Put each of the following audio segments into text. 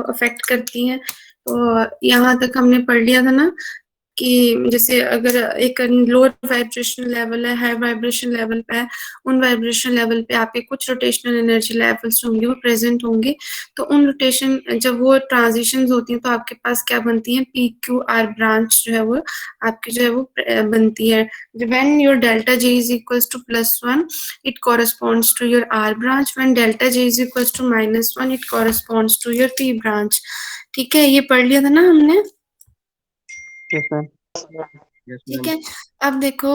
Affect करती हैं। तो यहाँ तक हमने पढ़ लिया था ना कि जैसे अगर एक लोअर वाइब्रेशन लेवल है, हाई वाइब्रेशन लेवल पे है, उन वाइब्रेशन लेवल पे आपके कुछ रोटेशनल एनर्जी लेवल्स होंगे, वो प्रेजेंट होंगे। तो उन रोटेशन जब वो ट्रांजिशंस होती हैं तो आपके पास क्या बनती है, पी क्यू आर ब्रांच जो है वो आपकी जो है वो बनती है। When your delta J is equals to +1 it corresponds to your R branch, when delta J is equals to -1 it corresponds to your P branch. ठीक है, ये पढ़ लिया था ना हमने। Yes ma'am. यस ठीक मैम। है, अब देखो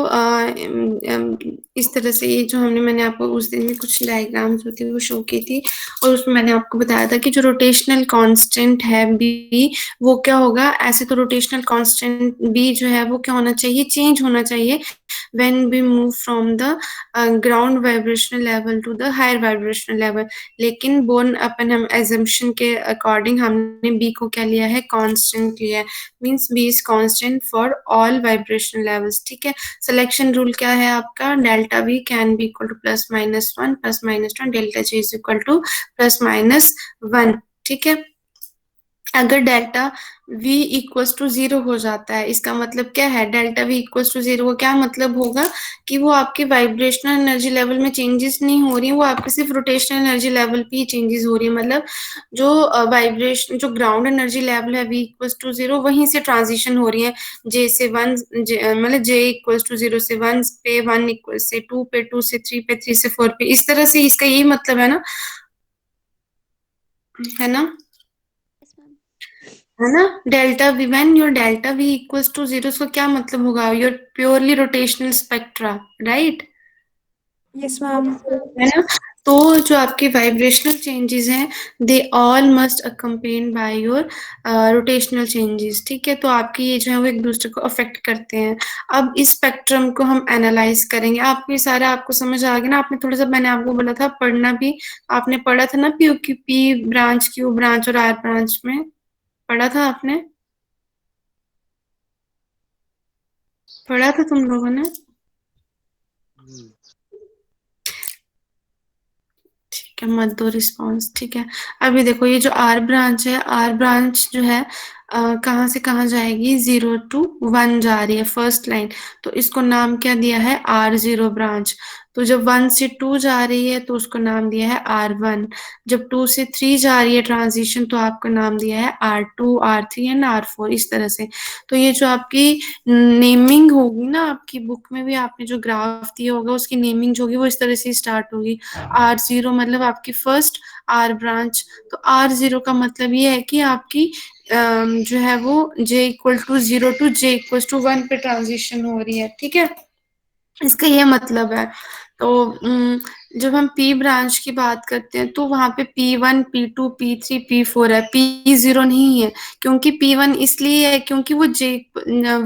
इस तरह से ये जो मैंने आपको उस दिन में कुछ डायग्राम्स होती है वो शो की थी, और उसमें मैंने आपको बताया था कि जो रोटेशनल कांस्टेंट है बी, वो क्या होगा। ऐसे तो रोटेशनल कांस्टेंट बी जो है वो क्या होना चाहिए, चेंज होना चाहिए when we move from the ground vibrational level to the higher vibrational level। लेकिन बोर्न अपन हम एजम्पशन के अकॉर्डिंग हमने बी को क्या लिया है, कांस्टेंट लिया है। Means B is constant for all vibration levels. ठीक है, सिलेक्शन रूल क्या है आपका, delta V can be equal to +-1 +-1 delta J is equal to +-1। ठीक है, अगर डेल्टा v इक्वल्स टू 0 हो जाता है, इसका मतलब क्या है, डेल्टा v इक्वल्स टू 0 का क्या मतलब होगा कि वो आपके वाइब्रेशनल एनर्जी लेवल में चेंजेस नहीं हो रही है, वो आपके सिर्फ रोटेशनल एनर्जी लेवल पे ही चेंजेस हो रही है। मतलब जो वाइब्रेशन जो ग्राउंड एनर्जी लेवल है v इक्वल्स टू 0, वहीं से ट्रांजिशन हो रही है j से 1, मतलब j इक्वल्स टू 0 से 1 पे, 1 इक्वल से 2 पे, 2 से 3 पे, 3 से 4 पे, इस तरह से इसका यही मतलब है ना, है ना, है ना। Delta V, when your delta V equals to 0, उसका क्या मतलब होगा, your purely rotational spectra, right. Yes ma'am. है ना। तो जो आपके वाइब्रेशनल चेंजेस हैं, they all must accompanied by your rotational changes. ठीक है, तो आपकी ये जो है वो एक दूसरे को अफेक्ट करते हैं। अब इस स्पेक्ट्रम को हम एनालाइज करेंगे। आपको ये सारा आपको समझ आ गया ना। आपने थोड़ा सा, मैंने आपको बोला था पढ़ना भी, आपने पढ़ा था ना पी ब्रांच, क्यू ब्रांच और आर ब्रांच में पढ़ा था आपने, पढ़ा था तुम लोगों ने। ठीक है, मत दो रिस्पॉन्स। ठीक है, अभी देखो ये जो आर ब्रांच है, आर ब्रांच जो है कहाँ से कहाँ जाएगी, 0 to 1 जा रही है फर्स्ट लाइन, तो इसको नाम क्या दिया है, R0 ब्रांच। तो जब 1 से 2 जा रही है तो उसको नाम दिया है R1। जब 2 से 3 जा रही है ट्रांजिशन, तो आपको नाम दिया है R2, R3 एंड R4, इस तरह से। तो ये जो आपकी नेमिंग होगी ना, आपकी बुक में भी आपने जो ग्राफ दिया होगा उसकी नेमिंग जो होगी वो इस तरह से स्टार्ट होगी। R0 मतलब आपकी फर्स्ट आर ब्रांच। तो R0 का मतलब ये है कि आपकी जो है वो j equal to 0 to j equal to 1 पे ट्रांजिशन हो रही है। ठीक है, इसका ये मतलब है। तो जब हम P ब्रांच की बात करते हैं तो वहां पे P1, P2, P3, P4 है, P0 नहीं है। क्योंकि P1 इसलिए है क्योंकि वो J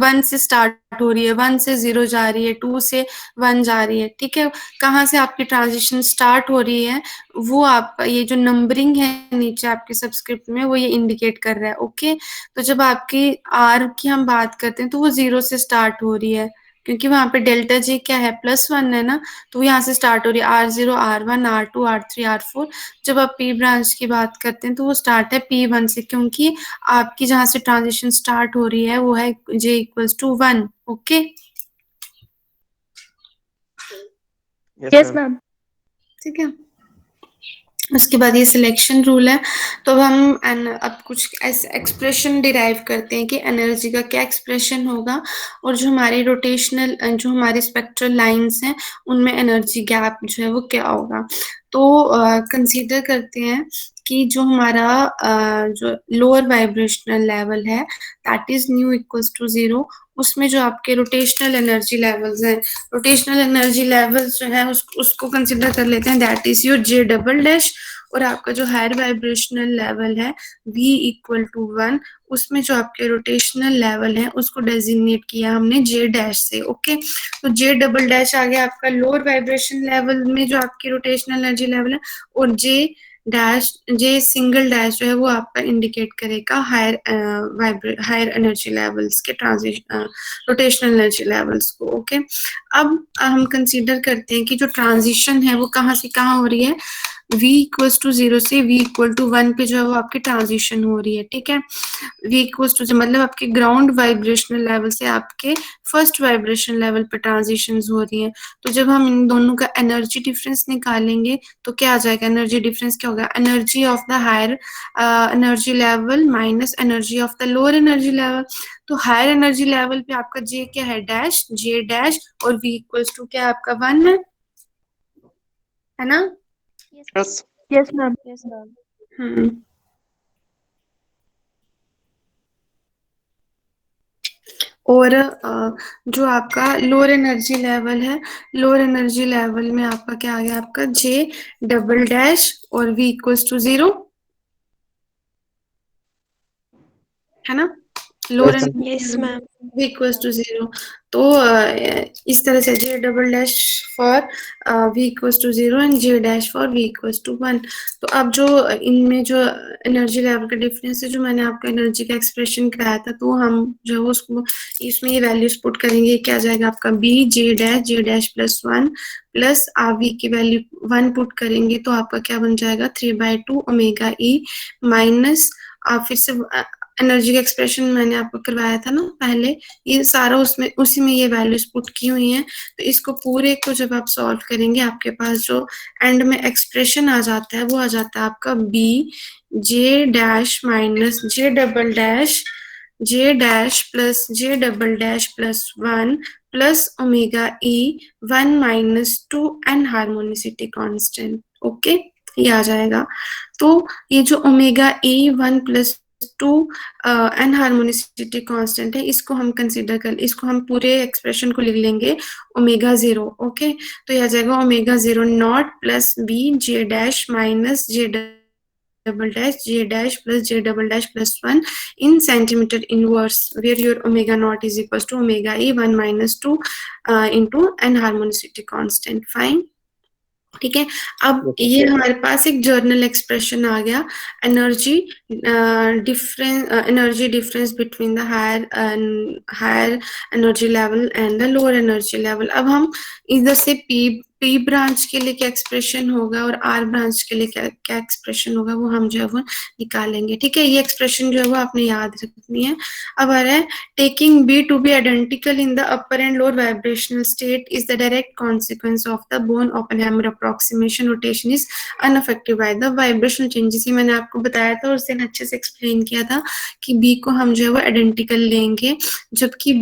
1 से स्टार्ट हो रही है, 1 से 0 जा रही है, 2 से 1 जा रही है। ठीक है, कहाँ से आपकी ट्रांजिशन स्टार्ट हो रही है, वो आपका ये जो नंबरिंग है नीचे आपके सबस्क्रिप्ट में, वो ये इंडिकेट कर रहा है। ओके, तो जब आपकी R की हम बात करते हैं तो वो 0 से स्टार्ट हो रही है, क्योंकि वहां पे डेल्टा जे क्या है, +1 है ना, तो यहाँ से स्टार्ट हो रही है R0, R1, R2, R3, R4। जब आप P ब्रांच की बात करते हैं तो वो स्टार्ट है P1 से, क्योंकि आपकी जहाँ से ट्रांजिशन स्टार्ट हो रही है वो है J equals to 1। Okay, yes ma'am. ठीक है। उसके बाद ये सिलेक्शन रूल है। तो अब हम अब कुछ ऐसे एक्सप्रेशन डिराइव करते हैं कि एनर्जी का क्या एक्सप्रेशन होगा, और जो हमारी रोटेशनल जो हमारी स्पेक्ट्रल लाइंस हैं उनमें एनर्जी गैप जो है वो क्या होगा। तो कंसीडर करते हैं कि जो हमारा जो लोअर वाइब्रेशनल लेवल है, that is nu equals to 0, उसमें जो आपके रोटेशनल एनर्जी लेवल्स हैं, रोटेशनल एनर्जी लेवल्स जो है उसको कंसिडर कर लेते हैं, that is your J double dash. और आपका जो हायर वाइब्रेशनल लेवल है V इक्वल टू 1, उसमें जो आपके रोटेशनल लेवल है उसको डेजिग्नेट किया हमने J डैश से। ओके, तो J डबल डैश आ गया आपका लोअर वाइब्रेशन लेवल में जो आपकी रोटेशनल एनर्जी लेवल है, और J सिंगल डैश जो है वो आपका इंडिकेट करेगा हायर एनर्जी लेवल्स के ट्रांजिशन रोटेशनल एनर्जी लेवल्स को। ओके, अब हम कंसीडर करते हैं कि जो ट्रांजिशन है वो कहाँ से कहाँ हो रही है, v इक्वल्स टू 0 से v इक्वल टू 1 पे जो है वो आपकी ट्रांजिशन हो रही है, ठीक है। v इक्वल्स टू मतलब आपके ग्राउंड वाइब्रेशनल लेवल से आपके फर्स्ट वाइब्रेशन लेवल पे ट्रांजिशंस हो रही हैं। तो जब हम इन दोनों का एनर्जी डिफरेंस निकालेंगे तो क्या आ जाएगा, एनर्जी डिफरेंस क्या होगा, energy of the higher energy level minus energy of the lower energy level. तो हायर एनर्जी लेवल पे आपका जे क्या है, डैश, जे डैश, और v इक्वल्स टू क्या आपका 1 है ना। Yes. Yes, ma'am. हम्म और जो आपका लोअर एनर्जी लेवल है, लोअर एनर्जी लेवल में आपका क्या आ गया, आपका जे डबल डैश और v इक्वल्स टू 0 है ना। Lower Yes, ma'am. Yes, ma'am. v equals to 0। तो इस तरह से J double dash for v equals to 0 and J dash for v equals to 1। तो अब जो इनमें जो एनर्जी लेवल का डिफरेंस है, जो मैंने आपको एनर्जी का एक्सप्रेशन कराया था, तो हम जो है उसको इसमें ये वैल्यूज पुट करेंगे, क्या जाएगा आपका b J dash plus 1 plus v की वैल्यू 1 पुट करेंगे तो आपका क्या बन जाएगा 3/2 ओमेगा e माइनस, आप फिर से एनर्जी का एक्सप्रेशन मैंने आपको करवाया था ना पहले, ये सारा उसमें उसी में ये वैल्यूज पुट की हुई हैं। तो इसको पूरे को जब आप सॉल्व करेंगे आपके पास जो एंड में एक्सप्रेशन आ जाता है वो आ जाता है आपका b J dash minus J dash plus J double dash plus 1 plus omega e 1 minus 2 anharmonicity constant. Okay, ये आ जाएगा। तो ये जो omega e 1 plus 2 anharmonicity constant है, इसको हम कंसीडर कर, इसको हम पूरे एक्सप्रेशन को लिख लेंगे ओमेगा 0। ओके, तो यह आ जाएगा omega 0 not plus b J dash minus J double dash J dash plus J double dash plus 1 in centimeter inverse where your omega naught is equals to omega e 1 minus 2 into n harmonicity constant। Fine, ठीक है। अब ये हमारे पास एक journal expression आ गया, energy difference between the higher energy level and the lower energy level. अब हम इधर से पी ब्रांच के लिए क्या एक्सप्रेशन होगा और आर ब्रांच के लिए क्या क्या एक्सप्रेशन होगा वो हम जो है वो निकालेंगे, ठीक है। ये एक्सप्रेशन जो है वो आपने याद रखनी है। अब आ रहा है, taking B to be identical in the upper and lower vibrational state is the direct consequence of the Born Oppenheimer approximation rotation is unaffected by the vibrational changes. ये मैंने आपको बताया था और उससे अच्छे से एक्सप्लेन किया था कि बी को हम जो है वो आइडेंटिकल लेंगे, जबकि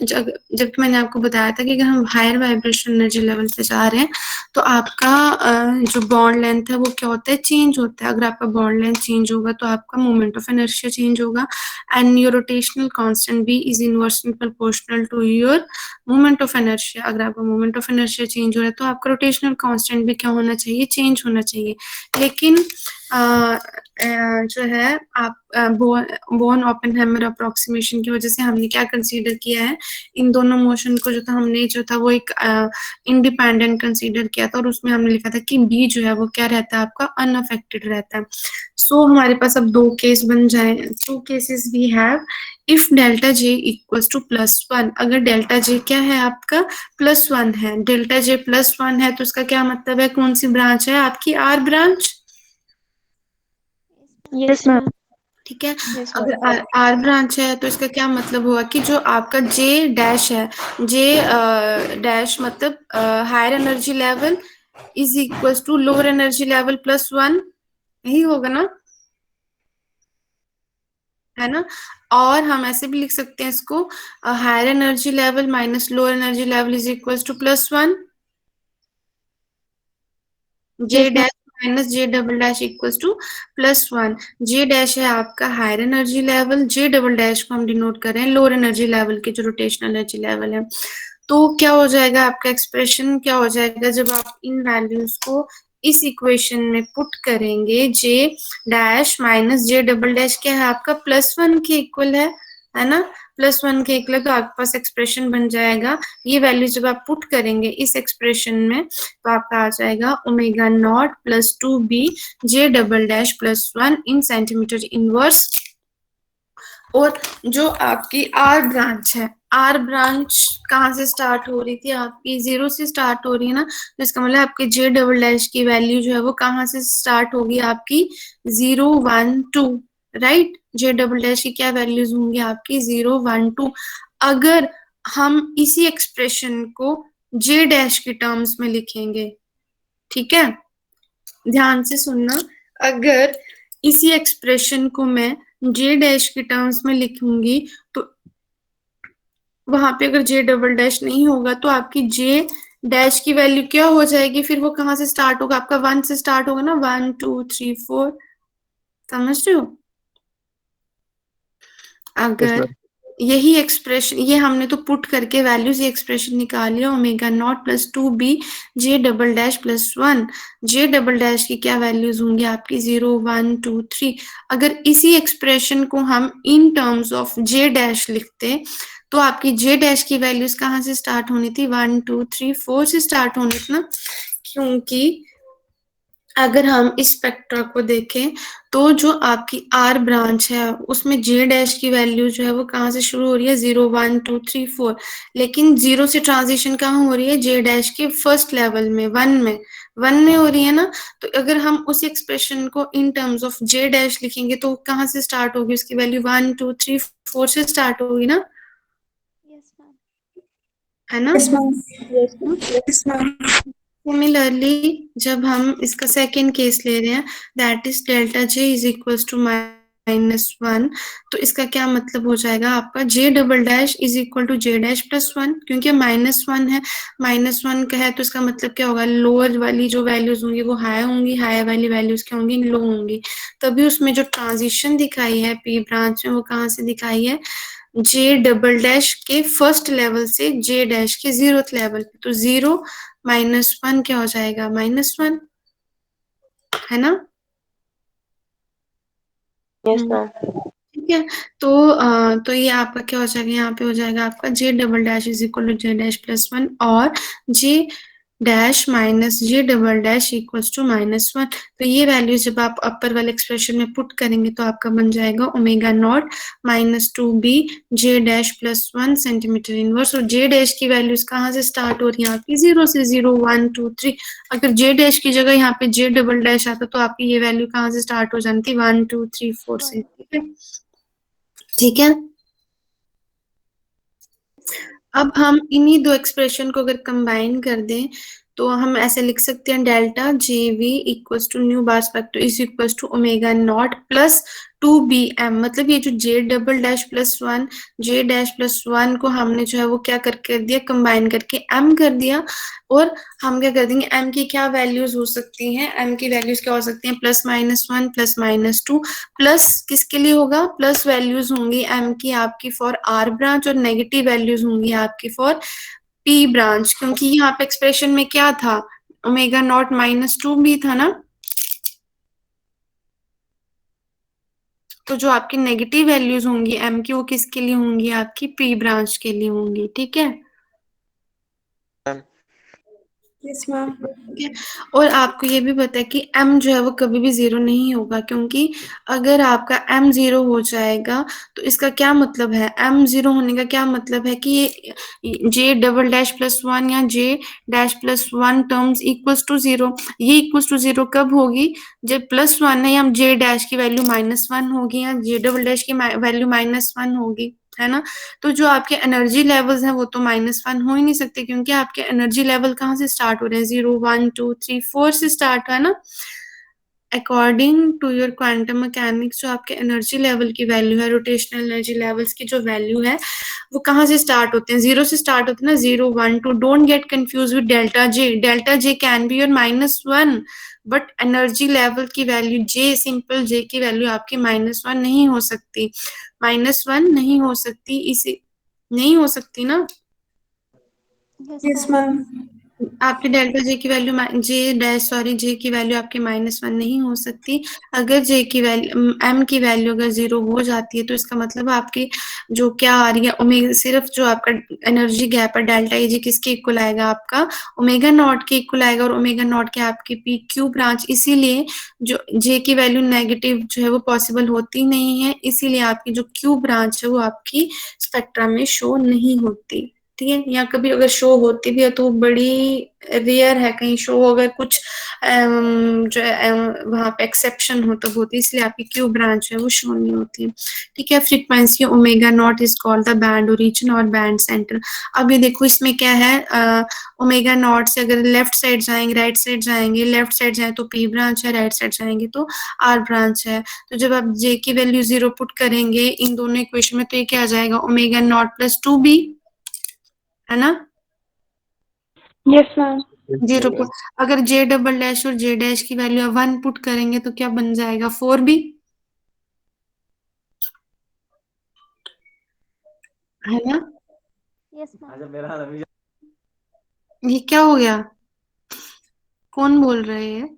जबकि मैंने आपको बताया था कि अगर हम हायर वाइब्रेशन एनर्जी लेवल पे जा रहे हैं तो आपका जो बॉन्ड लेंथ है वो क्या होता है, चेंज होता है। अगर आपका बॉन्ड लेंथ चेंज होगा तो आपका मोमेंट ऑफ इनर्शिया चेंज होगा and your rotational constant B is inversely proportional to your moment of inertia. अगर आपका मोमेंट ऑफ इनर्शिया चेंज हो रहा है तो आपका रोटेशनल कांस्टेंट भी क्या होना चाहिए, चेंज होना चाहिए। लेकिन जो है आप बोन ओपेनहाइमर अप्रोक्सीमेशन की वजह से हमने क्या कंसीडर किया है, इन दोनों मोशन को जो था हमने जो था वो एक इंडिपेंडेंट कंसीडर किया था और उसमें हमने लिखा था कि बी जो है वो क्या रहता है आपका अनअफेक्टेड रहता है। सो हमारे पास अब दो केस बन जाए, two cases we have if delta J equals to +1। अगर डेल्टा जे क्या है आपका +1 है, डेल्टा जे +1 है तो इसका क्या मतलब है, कौन सी ब्रांच है आपकी, आर ब्रांच, Yes, ma'am. ठीक है। Yes, अगर आर ब्रांच है तो इसका क्या मतलब हुआ कि जो आपका जे डैश है, जे डैश मतलब higher energy level is equals to lower energy level +1, यही होगा ना, है ना। और हम ऐसे भी लिख सकते हैं इसको, higher energy level minus lower energy level is equals to +1, J Yes, ma'am. Dash minus J double dash equals to +1। J dash है आपका higher energy level, J double dash को हम डिनोट कर रहे हैं लोअर एनर्जी लेवल के जो rotational energy level है। तो क्या हो जाएगा आपका एक्सप्रेशन, क्या हो जाएगा जब आप इन वैल्यूज को इस इक्वेशन में पुट करेंगे, जे dash minus J double dash क्या है आपका +1 के इक्वल है ना, +1 के इक्वल, तो आपके पास एक्सप्रेशन बन जाएगा। ये वैल्यू जब आप पुट करेंगे इस एक्सप्रेशन में तो आपका आ जाएगा ओमेगा नॉट +2b जे डबल डैश +1 इन सेंटीमीटर इनवर्स। और जो आपकी आर ब्रांच है, आर ब्रांच कहाँ से स्टार्ट हो रही थी आपकी, 0 से स्टार्ट हो रही है ना, तो इसका मतलब आपके जे डबल डैश की वैल्यू जो है वो कहाँ से स्टार्ट होगी आपकी, 0 1 2, राइट। जे डबल डैश की क्या वैल्यूज होंगी आपकी, 0 1 2। अगर हम इसी एक्सप्रेशन को जे डैश के टर्म्स में लिखेंगे, ठीक है, ध्यान से सुनना, अगर इसी एक्सप्रेशन को मैं जे डैश के टर्म्स में लिखूंगी तो वहां पे अगर जे डबल डैश नहीं होगा तो आपकी जे डैश की वैल्यू क्या हो जाएगी, फिर वो कहाँ से स्टार्ट होगा, आपका 1 से स्टार्ट होगा ना, 1 2 3 4, समझ रहे हो। Yes, अगर ma'am. यही एक्सप्रेशन, ये हमने तो पुट करके वैल्यूज ये एक्सप्रेशन निकाल लिया, ओमेगा नॉट प्लस 2b जे डबल डैश प्लस 1। जे डबल डैश की क्या वैल्यूज होंगी आपकी, 0 1 2 3। अगर इसी एक्सप्रेशन को हम in terms of J dash लिखते तो आपकी जे डैश की वैल्यूज कहाँ से स्टार्ट होनी थी, 1 2 3 4 से स्टार्ट होनी थी ना, क्योंकि अगर हम इस स्पेक्ट्रा को देखें तो जो आपकी आर ब्रांच है उसमें जे डैश की वैल्यू जो है वो कहाँ से शुरू हो रही है, 0 1 2 3 4, लेकिन 0 से ट्रांजिशन कहाँ हो रही है, जे डैश के फर्स्ट लेवल में, 1 में हो रही है ना। तो अगर हम उस एक्सप्रेशन को in terms of J dash लिखेंगे तो कहाँ से स्टार्ट होगी, उसकी वैल्यू 1 2 3 4 से स्टार्ट होगी ना, Yes, ma'am. है ना। Yes, ma'am. Yes, ma'am. Similarly जब हम इसका सेकेंड केस ले रहे हैं, that is delta J is equals to -1, तो इसका क्या मतलब हो जाएगा आपका, J double dash is equal to J dash plus 1, क्योंकि -1 है, -1 का है तो इसका मतलब क्या होगा, लोअर वाली जो वैल्यूज होंगी वो हाई होंगी, हाई वाली वैल्यूज क्या होंगी, लो होंगी। तभी उसमें जो ट्रांजिशन दिखाई है पी ब्रांच में वो कहाँ से दिखाई है, जे डबल डैश के फर्स्ट लेवल से जे डैश के 0th लेवल पे, तो 0 -1 क्या हो जाएगा, -1, है ना। Yes, ma'am. ठीक है, तो तो ये आपका क्या हो जाएगा, यहाँ पे हो जाएगा आपका J double dash is equal to J dash plus 1 और J dash minus J double dash equals to -1। तो ये वैल्यू जब आप अपर वाले एक्सप्रेशन में पुट करेंगे तो आपका बन जाएगा ओमेगा नॉट -2b जे डैश प्लस 1 सेंटीमीटर इनवर्स। और जे डैश की वैल्यूज कहाँ से स्टार्ट हो रही है आपकी, 0 से, 0 1 2 3। अगर जे डैश की जगह यहाँ पे जे डबल डैश आता तो आपकी ये वैल्यू कहाँ से स्टार्ट हो जाती थी, 1 2 3 4 से, ठीक है, ठीक है। अब हम इन्हीं दो एक्सप्रेशन को अगर कंबाइन कर दें तो हम ऐसे लिख सकते हैं, delta J V equals to nu bar spectrum is equals to omega nought plus 2bm। मतलब ये जो J double dash plus 1 J dash plus 1 को हमने जो है वो क्या कर दिया, कंबाइन करके m कर दिया। और हम क्या कर देंगे, m की क्या वैल्यूज हो सकती हैं, m की वैल्यूज क्या हो सकती हैं, +-1 +-2 प्लस किसके लिए होगा, प्लस वैल्यूज होंगी m की आपकी फॉर r ब्रांच और नेगेटिव वैल्यूज होंगी आपकी फॉर p ब्रांच, क्योंकि यहाँ पे एक्सप्रेशन में क्या था, ओमेगा नॉट -2 भी था ना। तो जो आपकी नेगेटिव वैल्यूज होंगी m की वो किसके लिए होंगी, आपकी p ब्रांच के लिए होंगी, ठीक है। Ma'am. Yes, ma'am. ठीक है, और आपको ये भी पता है कि m जो है वो कभी भी 0 नहीं होगा, क्योंकि अगर आपका m 0 हो जाएगा तो इसका क्या मतलब है, m 0 होने का क्या मतलब है कि ये j डबल डैश प्लस 1 या j dash plus 1 terms equals to 0। ये इक्वल्स टू 0 कब होगी, जब +1 है या j डैश की वैल्यू -1 होगी या j डबल डैश की वैल्यू -1 होगी, है ना। तो जो आपके एनर्जी लेवल्स हैं वो तो -1 हो ही नहीं सकते, क्योंकि आपके एनर्जी लेवल कहाँ से स्टार्ट हो रहे हैं, 0 1 2 3 4 से स्टार्ट है ना। According to your quantum mechanics जो आपके एनर्जी लेवल की वैल्यू है, रोटेशनल एनर्जी लेवल्स की जो वैल्यू है वो कहाँ से स्टार्ट होते हैं, 0 से स्टार्ट होते हैं ना, 0 1 2। Don't get confuse with delta J can be your -1, but energy level की वैल्यू जे, सिंपल जे की वैल्यू आपकी -1 नहीं हो सकती, -1 नहीं हो सकती, इसे नहीं हो सकती ना। Yes, Yes, ma'am. आपके डेल्टा जे की वैल्यू जे की वैल्यू आपके -1 नहीं हो सकती। अगर जे की वैल्यू एम की वैल्यू अगर 0 हो जाती है तो इसका मतलब आपकी जो क्या आ रही है ओमेगा, सिर्फ जो आपका एनर्जी गैप है डेल्टा ए जी किसके इक्वल आएगा, आपका ओमेगा नॉट के इक्वल आएगा। और ओमेगा नॉट के आपकी पी क्यू ब्रांच, इसीलिए जो जे की वैल्यू नेगेटिव जो है वो पॉसिबल होती नहीं है, इसीलिए आपकी जो क्यू ब्रांच है वो आपकी स्पेक्ट्रम में शो नहीं होती। ठीक है, या कभी अगर शो होती भी है तो बड़ी रेयर है, कहीं शो अगर कुछ जो है वहां पे एक्सेप्शन हो तो होती है, इसलिए आपकी क्यू ब्रांच है वो शो नहीं होती। ठीक है, frequency omega nought is called the band origin और बैंड सेंटर। अब ये देखो इसमें क्या है, ओमेगा नॉट से अगर लेफ्ट साइड जाएंगे, राइट साइड जाएंगे, लेफ्ट साइड जाए तो पी ब्रांच है, राइट साइड जाएंगे तो आर ब्रांच है। तो जब आप जे की वैल्यू 0 पुट करेंगे इन दोनों इक्वेशन में तो ये क्या आ जाएगा, ओमेगा नॉट प्लस 2b, है ना। Yes, ma'am. 0 पुट, अगर जे डबल डैश और जे डैश की वैल्यू 1 पुट करेंगे तो क्या बन जाएगा, 4b, है ना। Yes, ma'am. ये क्या हो गया, कौन बोल रहे हैं।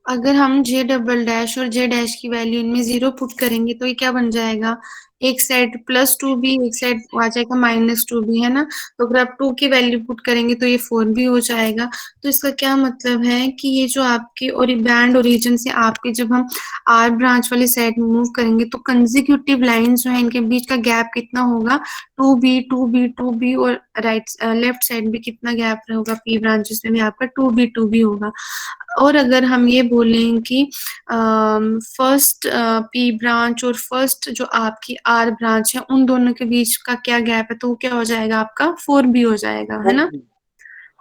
अगर हम जे डबल डैश और जे डैश की वैल्यू इनमें 0 पुट करेंगे तो ये क्या बन जाएगा, एक साइड +2b, एक साइड आ जाएगा -2b, है ना। तो अगर आप 2 की वैल्यू पुट करेंगे तो ये 4b हो जाएगा। तो इसका क्या मतलब है कि ये जो आपके और बैंड ओरिजिन से आपके जब हम आर ब्रांच वाली साइड मूव करेंगे तो कंसेक्यूटिव लाइंस जो है इनके बीच का गैप कितना होगा, 2b 2b 2b, और राइट लेफ्ट साइड भी कितना गैप होगा, पी ब्रांचेस में भी आपका 2b 2b होगा। और अगर हम ये बोलें कि फर्स्ट पी ब्रांच और फर्स्ट जो आपकी आर ब्रांच है उन दोनों के बीच का क्या गैप है, तो वो क्या हो जाएगा आपका 4b हो जाएगा, है ना।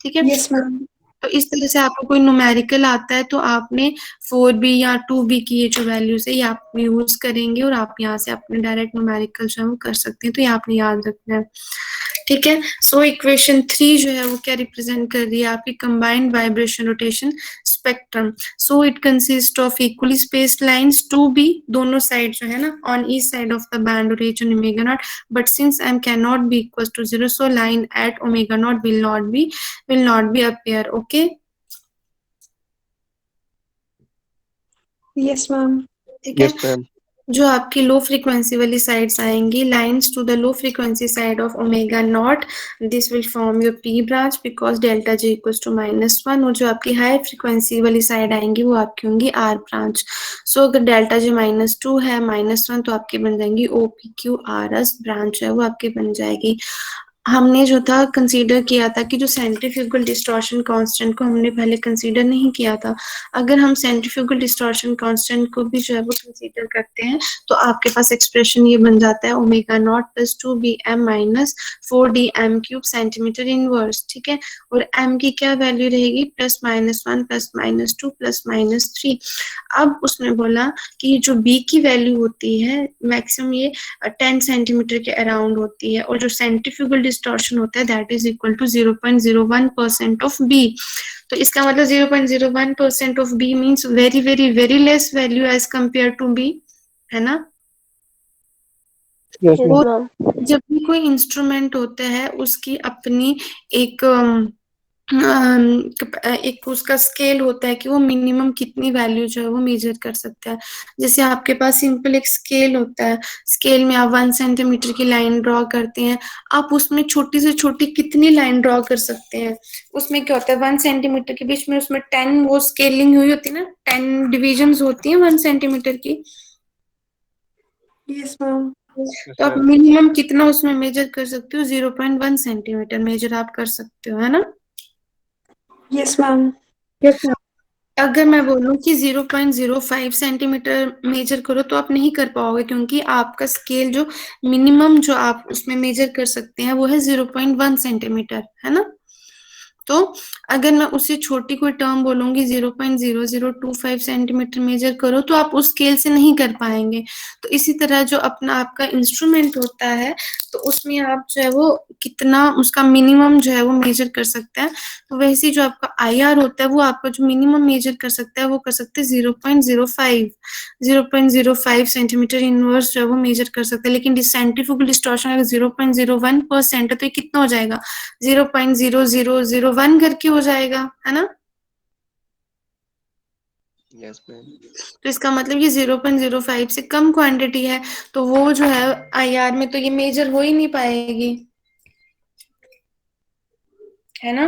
ठीक है, Yes, ma'am. तो इस तरह से आपको कोई न्यूमेरिकल आता है तो आपने 4b या 2b की ये जो वैल्यूज है ये आप यूज करेंगे और आप यहाँ से अपने डायरेक्ट न्यूमेरिकल जो है वो कर सकते हैं, तो ये आपने याद रखना है। ठीक है, सो इक्वेशन 3 जो है वो क्या रिप्रेजेंट कर रही है, आपकी combined vibration rotation spectrum. So it consist of equally spaced lines 2b, दोनों साइड जो है ना on each side of the band origin omega naught, but since m cannot be equals to 0, so line at omega naught will not be appear, okay। Yes, ma'am. ठीक है, Yes, ma'am. जो आपकी low frequency वाली sides आएंगी, lines to the low frequency side of omega nought, this will form your P branch because delta J equals to -1, और जो आपकी high frequency वाली साइड आएंगी वो आपकी होंगी आर ब्रांच। सो अगर डेल्टा जे -2 है, -1, तो आपकी बन जाएंगी O P Q R S branch है वो आपकी बन जाएगी। हमने जो था कंसीडर किया था कि जो सेंट्रीफ्यूगल डिस्टॉर्शन कांस्टेंट को हमने पहले कंसीडर नहीं किया था। अगर हम सेंट्रीफ्यूगल डिस्टॉर्शन कांस्टेंट को भी जो है वो कंसीडर करते हैं तो आपके पास एक्सप्रेशन ये बन जाता है omega nought plus 2bm minus 4dm³ centimetre inverse. ठीक है, और m की क्या वैल्यू रहेगी, +-1 +-2 +-3। अब उसने बोला कि जो b की वैल्यू होती है मैक्सिमम ये 10 सेंटीमीटर के अराउंड होती है, और जो सेंट्रीफ्यूगल डिस्टॉर्शन होता है that is equal to 0.01% of B. तो इसका मतलब 0.01% of B means very very very less value as compare to B, है ना। Yes, Yes, ma'am. और ma'am. जब भी कोई इंस्ट्रूमेंट होता है उसकी अपनी एक एक उसका स्केल होता है कि वो मिनिमम कितनी वैल्यू जो है वो मेजर कर सकता है। जैसे आपके पास सिंपल एक स्केल होता है, स्केल में आप 1 सेंटीमीटर की लाइन ड्रॉ करते हैं, आप उसमें छोटी से छोटी कितनी लाइन ड्रॉ कर सकते हैं। उसमें क्या होता है 1 सेंटीमीटर के बीच में उसमें 10 वो स्केलिंग हुई होती है ना, 10 डिविजन्स होती हैं 1 सेंटीमीटर की। Yes, ma'am. Yes, तो आप ma'am. मिनिमम कितना उसमें मेजर कर सकते हो, 0.1 सेंटीमीटर मेजर आप कर सकते हो, है ना। Yes, ma'am. अगर मैं बोलूं कि 0.05 सेंटीमीटर मेजर करो तो आप नहीं कर पाओगे, क्योंकि आपका स्केल जो मिनिमम जो आप उसमें मेजर कर सकते हैं वो है 0.1 सेंटीमीटर, है ना। तो अगर मैं उससे छोटी कोई टर्म बोलूंगी 0.0025 सेंटीमीटर मेजर करो तो आप उस स्केल से नहीं कर पाएंगे। तो इसी तरह जो अपना आपका इंस्ट्रूमेंट होता है तो उसमें आप जो है वो कितना उसका मिनिमम जो है वो मेजर कर सकते हैं। तो वैसे ही जो आपका IR होता है वो आपका जो मिनिमम मेजर कर सकता है वो कर सकते हैं 0.05 सेंटीमीटर इनवर्स जो है वो मेजर कर सकते हैं। लेकिन सेंट्रीफ्यूगल डिस्टॉर्शन अगर 0.01% है तो ये कितना हो जाएगा, 0.0001 करके हो जाएगा, है ना। Yes ma'am. तो इसका मतलब ये 0.05 से कम क्वांटिटी है, तो वो जो है IR में तो ये मेजर हो ही नहीं पाएगी, है ना।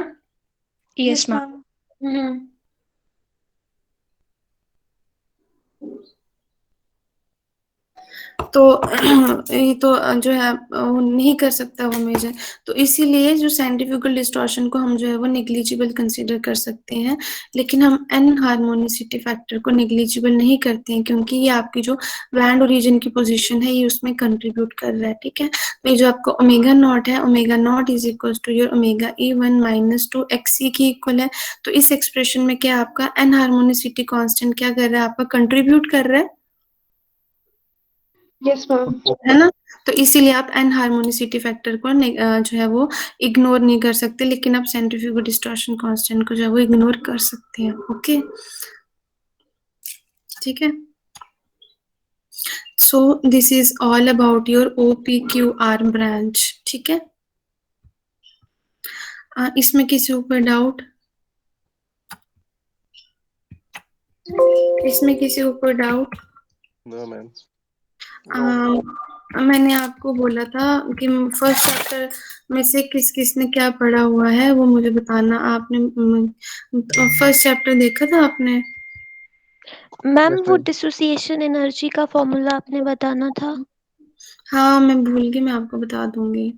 Yes, ma'am. हम्म। तो ये तो जो है वो नहीं कर सकता वो मेजर। तो इसीलिए जो सेंट्रीफ्यूगल डिस्टॉर्शन को हम जो है वो नेग्लिजिबल कंसीडर कर सकते हैं, लेकिन हम एन हार्मोनिसिटी फैक्टर को नेग्लिजिबल नहीं करते हैं, क्योंकि ये आपकी जो बैंड ओरिजिन की पोजीशन है ये उसमें कंट्रीब्यूट कर रहा है, ठीक है। तो ये जो आपको ओमेगा नॉट है, omega nought is equal to your omega E1 minus 2 XC की इक्वल है। तो इस एक्सप्रेशन में क्या आपका एन हार्मोनिसिटी कांस्टेंट क्या कर रहा है, आपका कंट्रीब्यूट कर रहा है, Yes, ma'am. है ना। तो इसीलिए आप एन हार्मोनिसिटी फैक्टर को जो है वो इग्नोर नहीं कर सकते, लेकिन आप सेंट्रीफ्यूगल डिस्टॉर्शन कांस्टेंट को जो है वो इग्नोर कर सकते हैं। ओके, ठीक है। So this is all about your OPQR branch, ठीक है। इसमें किसी ऊपर डाउट, इसमें किसी ऊपर डाउट। No ma'am. मैंने आपको बोला था कि फर्स्ट चैप्टर में से किस किस ने क्या पढ़ा हुआ है वो मुझे बताना। आपने फर्स्ट चैप्टर देखा था आपने? मैम यस वो मैम। डिसोसिएशन एनर्जी का फॉर्मूला आपने बताना था। हाँ मैं भूल गई, मैं आपको बता दूंगी।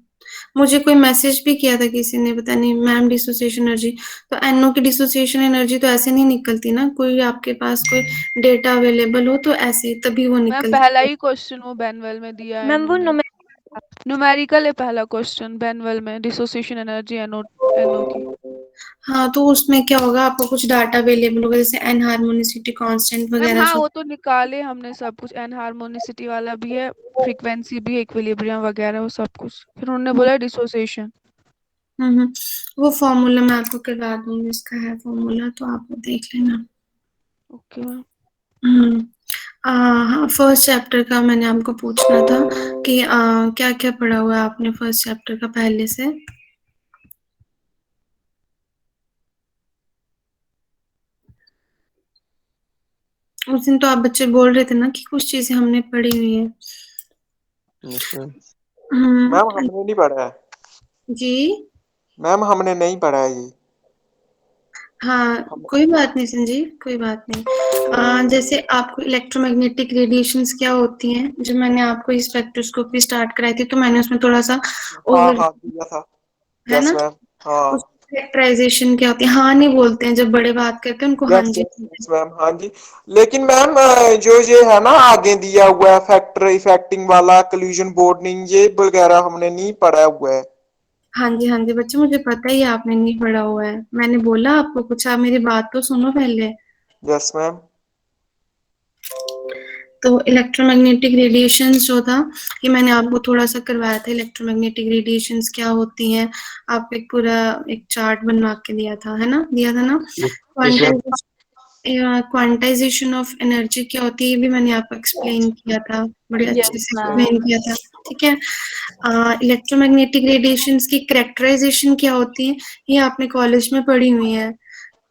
मुझे कोई मैसेज भी किया था किसी ने, पता नहीं मैम डिसोसिएशन एनर्जी। तो NO की डिसोसिएशन एनर्जी तो ऐसे नहीं निकलती ना, कोई आपके पास कोई डेटा अवेलेबल हो तो ऐसे तभी वो मैम निकलती पहला है। ही क्वेश्चन वो बेनवेल में दिया है मैम वो इन्होंने। न्यूमेरिकल है पहला क्वेश्चन बेनवेल में, डिसोसिएशन एनर्जी एनओ एनओ की। हाँ तो उसमें क्या होगा, आपको कुछ डाटा अवेलेबल होगा जैसे एन हार्मोनिसिटी कांस्टेंट मैम वगैरह हाँ सब। वो तो निकाले हमने सब कुछ, एन हार्मोनिसिटी वाला भी है, फ्रीक्वेंसी भी, इक्विलिब्रियम वगैरह वो सब कुछ, फिर उन्होंने बोला डिसोसिएशन। हम्म। वो फॉर्मूला मैं आपको करवा दूंगी, इसका है फॉर्मूला तो आप वो देख लेना। Okay ma'am. हम्म। हाँ फर्स्ट चैप्टर का मैंने आपको पूछना था कि क्या क्या पढ़ा हुआ है आपने फर्स्ट चैप्टर का पहले से। उस दिन तो आप बच्चे बोल रहे थे ना कि कुछ चीजें हमने पढ़ी हुई है। Yes ma'am. हम्म। मैम हमने नहीं पढ़ा है। जी। मैम हमने नहीं पढ़ा है ये। हाँ हम कोई बात नहीं संजीव, कोई बात नहीं। जैसे आपको इलेक्ट्रोमैग्नेटिक रेडिएशंस क्या होती हैं, जो मैंने आपको इस स्पेक्ट्रोस्कोपी स्टार्ट कराई थी तो मैंने उसमें थोड़ा सा हाँ ओवर, हाँ दिया था। है यस ना। मैम। हाँ। उस फैक्टराइजेशन क्या होती है, हाँ नहीं बोलते हैं जब बड़े बात करते हैं उनको, हाँ यस जी। यस यस मैम हाँ जी। लेकिन मैम जो ये है ना आगे दिया हुआ है फैक्टर इफेक्टिंग वाला कोलिजन बॉन्डिंग ये वगैरह हमने नहीं पढ़ा हुआ है। हाँ जी बच्चे, मुझे पता ही है आपने नहीं पढ़ा हुआ है, मैंने बोला आपको कुछ, आप मेरी बात तो सुनो पहले। Yes ma'am. तो इलेक्ट्रोमैग्नेटिक रेडिएशंस जो था ये मैंने आपको थोड़ा सा करवाया था, इलेक्ट्रोमैग्नेटिक रेडिएशंस क्या होती हैं, आपको एक पूरा एक चार्ट बनवा के दिया था, है ना, दिया था ना। क्वांटाइजेशन ऑफ एनर्जी क्या होती है ये भी मैंने आपको एक्सप्लेन किया था, बड़े अच्छे यस से मैम। एक्सप्लेन किया था, ठीक है। इलेक्ट्रोमैग्नेटिक रेडिएशंस की कैरेक्टराइजेशन क्या होती है ये आपने कॉलेज में पढ़ी हुई है,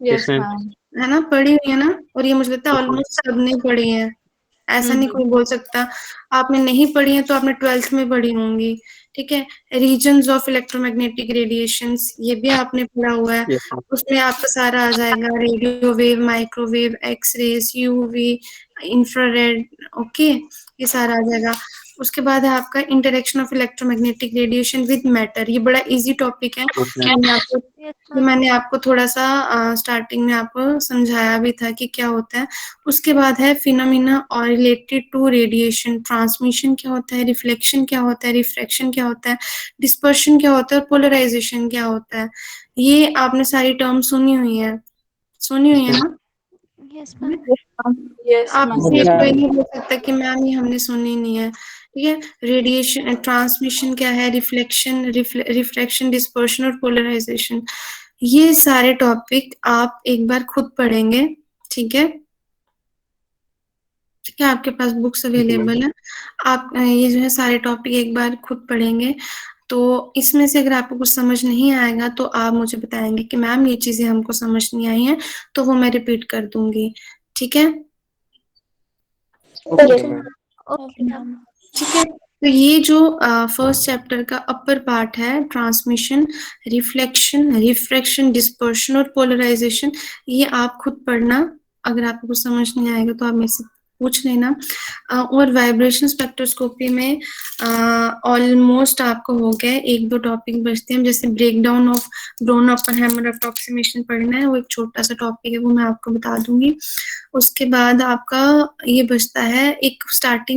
यस मैम। है ना, पढ़ी हुई है ना। और ये मुझे लगता है ऑलमोस्ट सबने पढ़ी है, ऐसा नहीं कोई बोल सकता आपने नहीं पढ़ी है, तो आपने 12th में पढ़ी होंगी, ठीक है। रीजन्स ऑफ इलेक्ट्रोमैग्नेटिक रेडिएशंस ये भी आपने पढ़ा हुआ है, उसमें आपका सारा आ जाएगा, radio wave, microwave, X rays, UV, infrared, okay, ये सारा आ जाएगा। उसके बाद है आपका interaction of electromagnetic radiation with matter, ये बड़ा इजी टॉपिक है, मैंने आपको यस ये मैम। मैंने आपको थोड़ा सा स्टार्टिंग में आपको समझाया भी था कि क्या होता है। उसके बाद है फिनोमिना और रिलेटेड टू रेडिएशन, ट्रांसमिशन क्या होता है, रिफ्लेक्शन क्या होता है, रिफ्रैक्शन क्या होता है, डिस्पर्शन क्या होता है और पोलराइजेशन क्या होता है। ये आपने सारी टर्म सुनी हुई है, सुनी हुई है ना। Yes ma'am. आप ये कोई नहीं बोल सकता कि मैम ये हमने सुनी नहीं है, ठीक है। रेडिएशन ट्रांसमिशन क्या है, रिफ्लेक्शन, रिफ्रैक्शन, डिस्पर्शन और पोलराइजेशन, ये सारे टॉपिक आप एक बार खुद पढ़ेंगे। ठीक है, ठीक है, आपके पास बुक्स अवेलेबल है, आप ये जो है सारे टॉपिक एक बार खुद पढ़ेंगे। तो इसमें से अगर आपको कुछ समझ नहीं आएगा तो आप मुझे बताएंगे कि मैम ये चीजें हमको समझ नहीं आई हैं, तो वो मैं रिपीट कर दूंगी। ठीक है, ओके मैम। Okay ma'am. ठीक है। तो ये जो फर्स्ट चैप्टर का अपर पार्ट है, ट्रांसमिशन, रिफ्लेक्शन, रिफ्रैक्शन, डिस्पर्शन और पोलराइजेशन, ये आप खुद पढ़ना। अगर आपको कुछ समझ नहीं आएगा तो आप मेरे से पूछ लेना। और वाइब्रेशन स्पेक्ट्रोस्कोपी में ऑलमोस्ट आपको हो गया, एक दो टॉपिक बचते हैं, जैसे breakdown of Born Oppenheimer approximation पढ़ना है, वो एक छोटा सा टॉपिक है, वो मैं आपको बता दूंगी। उसके बाद आपका ये बचता है एक स्टार्टिंग